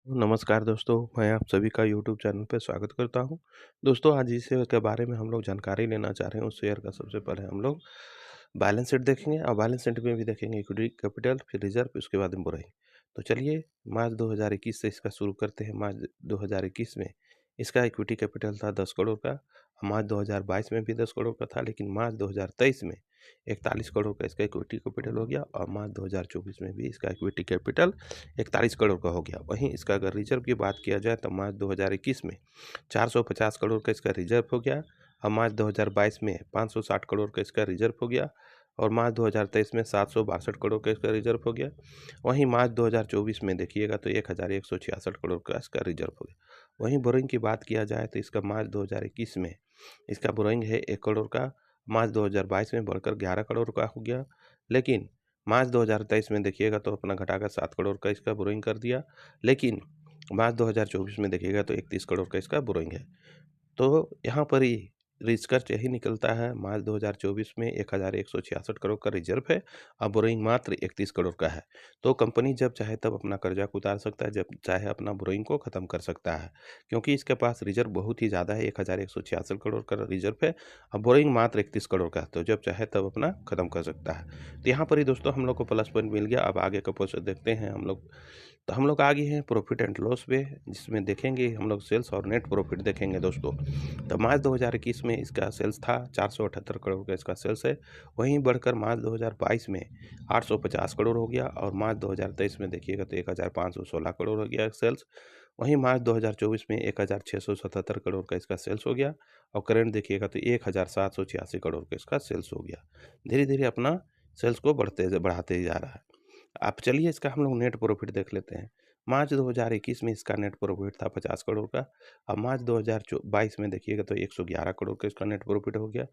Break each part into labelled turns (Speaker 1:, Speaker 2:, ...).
Speaker 1: नमस्कार दोस्तों, मैं आप सभी का यूट्यूब चैनल पे स्वागत करता हूं। दोस्तों, आज जिस शेयर के बारे में हम लोग जानकारी लेना चाह रहे हैं, उस शेयर का सबसे पहले हम लोग बैलेंस शीट देखेंगे और बैलेंस शीट में भी देखेंगे इक्विटी कैपिटल, फिर रिजर्व, उसके बाद बुराई। तो चलिए मार्च 2021 से इसका शुरू करते हैं। मार्च 2021 में इसका इक्विटी कैपिटल था 10 करोड़ का। मार्च 2022 में भी 10 करोड़ का था, लेकिन मार्च 2023 में 41 करोड़ का इसका इक्विटी कैपिटल हो गया और मार्च 2024 में भी इसका इक्विटी कैपिटल 41 करोड़ का हो गया। वहीं इसका अगर रिजर्व की बात किया जाए तो मार्च 2021 में 450 करोड़ का इसका रिजर्व हो गया और मार्च 2022 में 560 करोड़ का इसका रिजर्व हो गया और मार्च 2023 में 762 करोड़ का इसका रिजर्व हो गया। वहीं मार्च 2024 में देखिएगा तो 1166 करोड़ का इसका रिजर्व हो गया। वहीं बोरिंग की बात किया जाए तो इसका मार्च 2021 में इसका बोरिंग है 1 करोड़ का। मार्च 2022 में बढ़कर 11 करोड़ का हो गया, लेकिन मार्च 2023 में देखिएगा तो अपना घटाकर 7 करोड़ का इसका बोरोइंग कर दिया, लेकिन मार्च 2024 में देखिएगा तो 31 करोड़ का इसका बोरोइंग है। तो यहाँ पर ही रिस्क यही निकलता है, मार्च 2024 में 1166 करोड़ का रिजर्व है और बोरोइंग मात्र 31 करोड़ का है। तो कंपनी जब चाहे तब अपना कर्जा को उतार सकता है, जब चाहे अपना बोरोइंग को ख़त्म कर सकता है, क्योंकि इसके पास रिजर्व बहुत ही ज़्यादा है। 1166 करोड़ का रिजर्व है और बोरोइंग मात्र 31 करोड़ का है, तो जब चाहे तब अपना ख़त्म कर सकता है। तो यहाँ पर ही दोस्तों हम लोग को प्लस पॉइंट मिल गया। अब आगे का प्रोसेस देखते हैं हम लोग। तो हम लोग आगे हैं प्रॉफिट एंड लॉस पे, जिसमें देखेंगे हम लोग सेल्स और नेट प्रॉफिट देखेंगे दोस्तों। तो मार्च 2021 में इसका सेल्स था 478 करोड़ का इसका सेल्स है। वहीं बढ़कर मार्च 2022 में 850 करोड़ हो गया और मार्च 2023 में देखिएगा तो 1516 करोड़ हो गया सेल्स। वहीं मार्च 2024 में 1677 करोड़ का इसका सेल्स हो गया और करंट देखिएगा तो 1786 करोड़ का इसका सेल्स हो गया। धीरे धीरे अपना सेल्स को बढ़ाते जा रहा है। अब चलिए इसका हम लोग नेट प्रॉफिट देख लेते हैं। मार्च 2021 में इसका नेट प्रॉफिट था 50 करोड़ का और मार्च 2022 में देखिएगा तो 111 करोड़ का इसका नेट प्रॉफिट हो गया।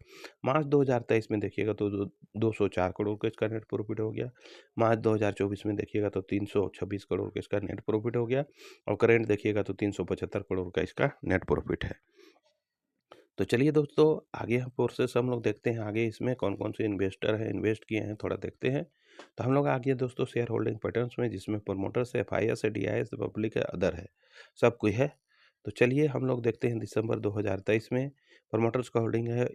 Speaker 1: मार्च 2023 में देखिएगा तो 204 करोड़ का इसका नेट प्रॉफिट हो गया। मार्च 2024 में देखिएगा तो 326 करोड़ का इसका नेट प्रॉफिट हो गया और करेंट देखिएगा तो 375 करोड़ का इसका नेट प्रॉफिट है। तो चलिए दोस्तों, आगे हम प्रोसेस हम लोग देखते हैं, आगे इसमें कौन कौन से इन्वेस्टर हैं, इन्वेस्ट किए हैं, थोड़ा देखते हैं। तो हम लोग आगे दोस्तों शेयर होल्डिंग पैटर्न्स में, जिसमें प्रमोटर्स है, एफआईएस है, डीआईएस, पब्लिक है, अदर है, सब कोई है। तो चलिए हम लोग देखते हैं दिसंबर 2023 में प्रमोटर्स का होल्डिंग है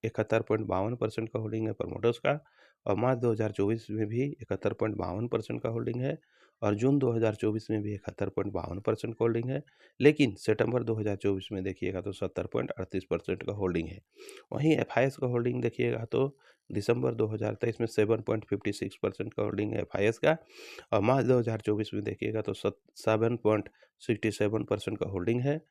Speaker 1: 71.52% का होल्डिंग है प्रमोटर्स का और मार्च 2024 में भी 71.52% का होल्डिंग है और जून 2024 में भी 71.52% का होल्डिंग है, लेकिन सितंबर 2024 में देखिएगा तो 70.38% का होल्डिंग है। वहीं एफआईएस का होल्डिंग देखिएगा तो दिसंबर 2023 में 7.56% का होल्डिंग है एफआईएस का और मार्च 2024 में देखिएगा तो 7.67% का होल्डिंग है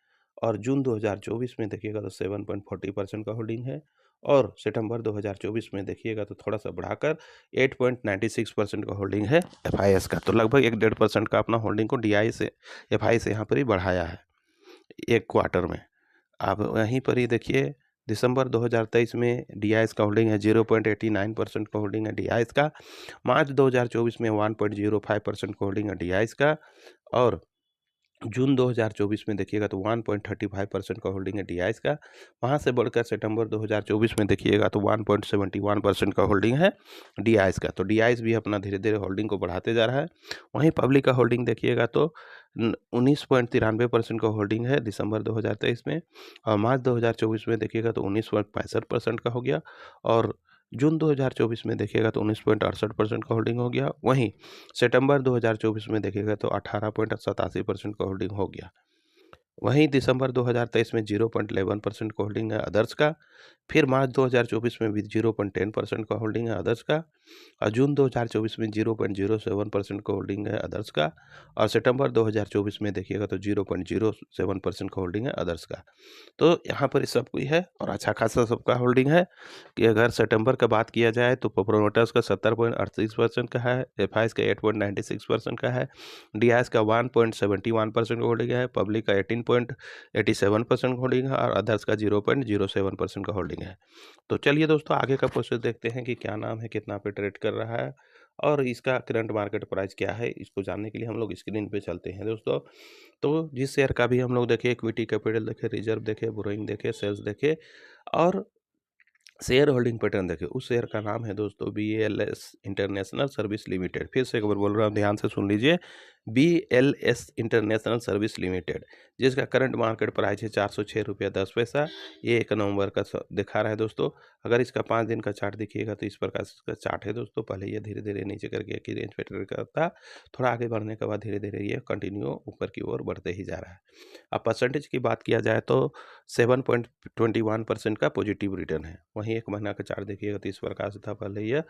Speaker 1: और जून 2024 में देखिएगा तो 7.40% का होल्डिंग है और सितंबर 2024 में देखिएगा तो थोड़ा सा बढ़ाकर 8.96% का होल्डिंग है एफआईएस का। तो लगभग 1.5% का अपना होल्डिंग को डीआई से एफआई से यहाँ पर ही बढ़ाया है एक क्वार्टर में। आप वहीं पर ही देखिए दिसंबर 2023 में डीआईएस का होल्डिंग है 0.89% का होल्डिंग है डीआईएस का। मार्च 2024 में 1.05% का होल्डिंग है डीआईएस का और जून 2024 में देखिएगा तो 1.35% का होल्डिंग है डीआईएस का। वहाँ से बढ़कर सितंबर 2024 में देखिएगा तो 1.71% का होल्डिंग है डीआईएस का। तो डीआईएस भी अपना धीरे धीरे होल्डिंग को बढ़ाते जा रहा है। वहीं पब्लिक का होल्डिंग देखिएगा तो 19.93% का होल्डिंग है दिसंबर 2023 में और मार्च 2024 में देखिएगा तो 19.65% का हो गया और जून 2024 में देखिएगा तो 19.68% का होल्डिंग हो गया। वहीं सितंबर 2024 में देखिएगा तो 18.87% का होल्डिंग हो गया। वहीं दिसंबर 2023 में 0.11% का होल्डिंग है अदर्स का। फिर मार्च 2024 में भी 0.10% का होल्डिंग है अदर्स का और जून 2024 में 0.07% का होल्डिंग है अदर्स का और सितंबर 2024 में देखिएगा तो 0.07% का होल्डिंग है अदर्स का। तो यहाँ पर सब कोई है और अच्छा खासा सबका होल्डिंग है कि अगर सितंबर का बात किया जाए तो प्रोमोटर्स का 70.38% का है, एफआईएस का 8.96% का है, डीआईएस का 1.71% का होल्डिंग है, पब्लिक का 18.87% का होल्डिंग है और अदर्स का 0.07% का होल्डिंग है। तो चलिए दोस्तों, आगे का प्रोसेस देखते हैं कि क्या नाम है, कितना पे ट्रेड कर रहा है और इसका करंट मार्केट प्राइस क्या है। इसको जानने के लिए हम लोग स्क्रीन पे चलते हैं दोस्तों। तो जिस शेयर का भी हम लोग देखे, इक्विटी कैपिटल देखे, रिजर्व देखे, बोरोइंग देखे, सेल्स देखे और शेयर होल्डिंग पैटर्न देखे, उस शेयर का नाम है दोस्तों बीएलएस इंटरनेशनल सर्विस लिमिटेड। फिर से एक बार बोल रहा हूँ, ध्यान से सुन लीजिए, BLS इंटरनेशनल सर्विस लिमिटेड, जिसका करंट मार्केट प्राइस है 406 रुपया 10 पैसा। ये 1 नवंबर का दिखा रहा है दोस्तों। अगर इसका 5 दिन का चार्ट देखिएगा तो इस प्रकार से इसका चार्ट है दोस्तों। पहले ये धीरे-धीरे नीचे करके एक ही रेंज पे ट्रेड करता, थोड़ा आगे बढ़ने के बाद धीरे-धीरे ये कंटिन्यू ऊपर की ओर बढ़ते ही जा रहा है। अब परसेंटेज की बात किया जाए तो 7.21% का पॉजिटिव रिटर्न है। वहीं 1 महीना का चार्ट देखिएगा तो इस प्रकार से था। पहले ये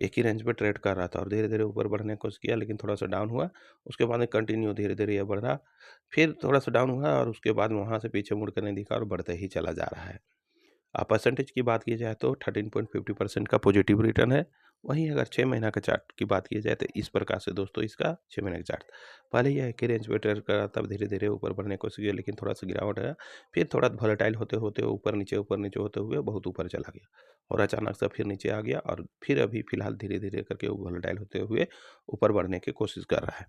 Speaker 1: एक ही रेंज पे ट्रेड कर रहा था और धीरे-धीरे ऊपर बढ़ने की कोशिश किया, लेकिन थोड़ा-सा डाउन हुआ। उसके बाद में कंटिन्यू धीरे-धीरे ये बढ़ा, फिर थोड़ा-सा डाउन हुआ और उसके बाद वहाँ से पीछे मुड़ कर नहीं दिखा और बढ़ते ही चला जा रहा है। परसेंटेज की बात की जाए तो 13.50% का पॉजिटिव रिटर्न है। वहीं अगर 6 महीना का चार्ट की बात की जाए तो इस प्रकार से दोस्तों इसका 6 महीने का चार्ट। पहले यह एक ही रेंज पे ट्रेड कर रहा था, धीरे-धीरे ऊपर बढ़ने की कोशिश की, लेकिन थोड़ा-सा गिरावट आया। फिर थोड़ा वोलेटाइल होते-होते ऊपर नीचे होते हुए बहुत ऊपर चला गया और अचानक से फिर नीचे आ गया और फिर अभी फिलहाल धीरे-धीरे करके वो वोलेटाइल होते हुए ऊपर बढ़ने की कोशिश कर रहा है।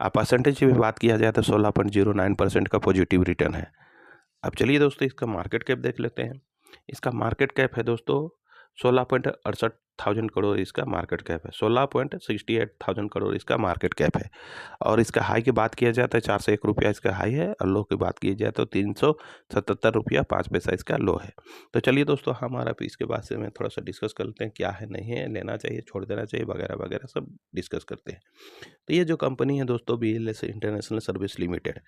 Speaker 1: परसेंटेज की भी बात किया जाए तो 16.09% का पॉजिटिव रिटर्न है। अब चलिए दोस्तों इसका मार्केट कैप देख लेते हैं। इसका मार्केट कैप है दोस्तों 16,68,000 करोड़ इसका मार्केट कैप है। 16,68,000 करोड़ इसका मार्केट कैप है। और इसका हाई की बात किया जाए तो 401 रुपया इसका हाई है और लो की बात की जाए तो 377 रुपया 5 पैसा इसका लो है। तो चलिए दोस्तों हमारा इसके बाद से मैं थोड़ा-सा डिस्कस कर लेते हैं, क्या है, नहीं है, लेना चाहिए, छोड़ देना चाहिए, वगैरह-वगैरह सब डिस्कस करते हैं। तो ये जो कंपनी है दोस्तों BLS इंटरनेशनल सर्विस लिमिटेड,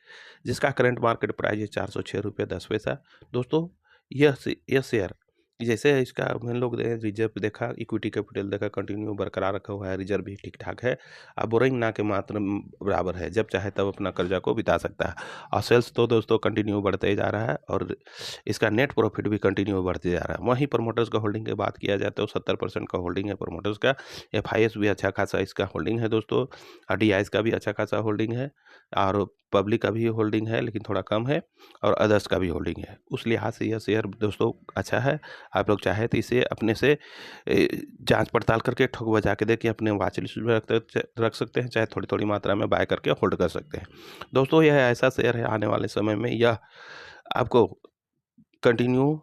Speaker 1: जिसका करंट मार्केट प्राइस है 406 रुपया 10 पैसा। दोस्तों यह शेयर जैसे इसका हम लोग रिजर्व देखा, इक्विटी कैपिटल देखा, कंटिन्यू बरकरार रखा हुआ है, रिजर्व भी ठीक-ठाक है। बोरिंग ना के मात्र बराबर है, जब चाहे तब अपना कर्जा को बिता सकता है। और सेल्स तो दोस्तों कंटिन्यू बढ़ते ही जा रहा है और इसका नेट प्रॉफिट भी कंटिन्यू बढ़ते जा रहा है। वहीं प्रमोटर्स का होल्डिंग की बात किया जाए तो 70% का होल्डिंग है प्रमोटर्स का। FIS भी अच्छा खासा इसका होल्डिंग है दोस्तों। DIS का भी अच्छा खासा होल्डिंग है और पब्लिक का भी होल्डिंग है, लेकिन थोड़ा कम है और अदर्स का भी होल्डिंग है। उस लिहाज से यह शेयर दोस्तों अच्छा है। आप लोग चाहे तो इसे अपने से जाँच पड़ताल करके ठोक बजा के देखिए, अपने वॉच लिस्ट में रख सकते हैं, चाहे थोड़ी-थोड़ी मात्रा में बाय करके होल्ड कर सकते हैं। दोस्तों यह ऐसा शेयर है, आने वाले समय में यह आपको कंटिन्यू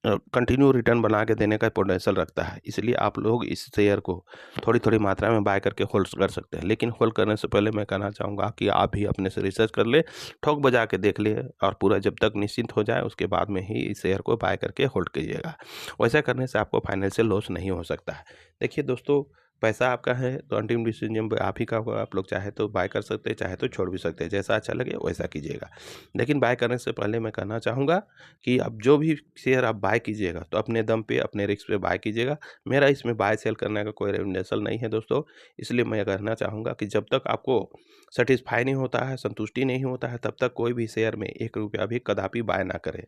Speaker 1: कंटिन्यू रिटर्न बना के देने का पोटेंशियल रखता है। इसलिए आप लोग इस शेयर को थोड़ी-थोड़ी मात्रा में बाय करके होल्ड कर सकते हैं। लेकिन होल्ड करने से पहले मैं कहना चाहूँगा कि आप भी अपने से रिसर्च कर लें, ठोक बजा के देख लें और पूरा जब तक निश्चिंत हो जाए उसके बाद में ही इस शेयर को बाय करके होल्ड कीजिएगा। वैसा करने से आपको फाइनेंशियल लॉस नहीं हो सकता है। देखिए दोस्तों, पैसा आपका है तो अंतिम डिसीजन आप ही का होगा। आप लोग चाहे तो बाय कर सकते हैं, चाहे तो छोड़ भी सकते हैं। जैसा अच्छा लगे वैसा कीजिएगा। लेकिन बाय करने से पहले मैं कहना चाहूँगा कि अब जो भी शेयर आप बाय कीजिएगा तो अपने दम पे, अपने रिस्क पे बाय कीजिएगा। मेरा इसमें बाय सेल करने का कोई रेमेंडेशन नहीं है दोस्तों। इसलिए मैं कहना चाहूँगा कि जब तक आपको सैटिस्फाई नहीं होता है, संतुष्टि नहीं होता है, तब तक कोई भी शेयर में 1 रुपया भी कदापि बाय ना करें।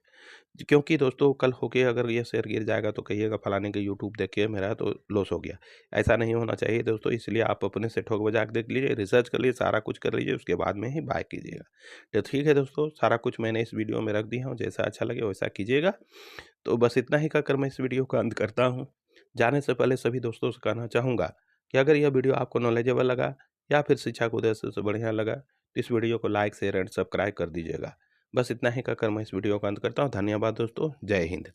Speaker 1: क्योंकि दोस्तों कल होके अगर ये शेयर गिर जाएगा तो कहिएगा फलाने के यूट्यूब देख के मेरा तो लॉस हो गया। ऐसा नहीं होना चाहिए दोस्तों, इसलिए आप अपने से ठोक बजा के देख लीजिए, रिसर्च कर लीजिए, सारा कुछ कर लीजिए, उसके बाद में ही बाय कीजिएगा। तो ठीक है दोस्तों, सारा कुछ मैंने इस वीडियो में रख दिया हूँ, जैसा अच्छा लगे वैसा कीजिएगा। तो बस इतना ही कहकर मैं इस वीडियो का अंत करता हूँ। जाने से पहले सभी दोस्तों से कहना चाहूँगा कि अगर यह वीडियो आपको नॉलेजेबल लगा या फिर शिक्षा के उद्देश्य से बढ़िया लगा, तो इस वीडियो को लाइक, शेयर एंड सब्सक्राइब कर दीजिएगा। बस इतना ही कहकर मैं इस वीडियो का अंत करता हूँ। धन्यवाद दोस्तों, जय हिंद।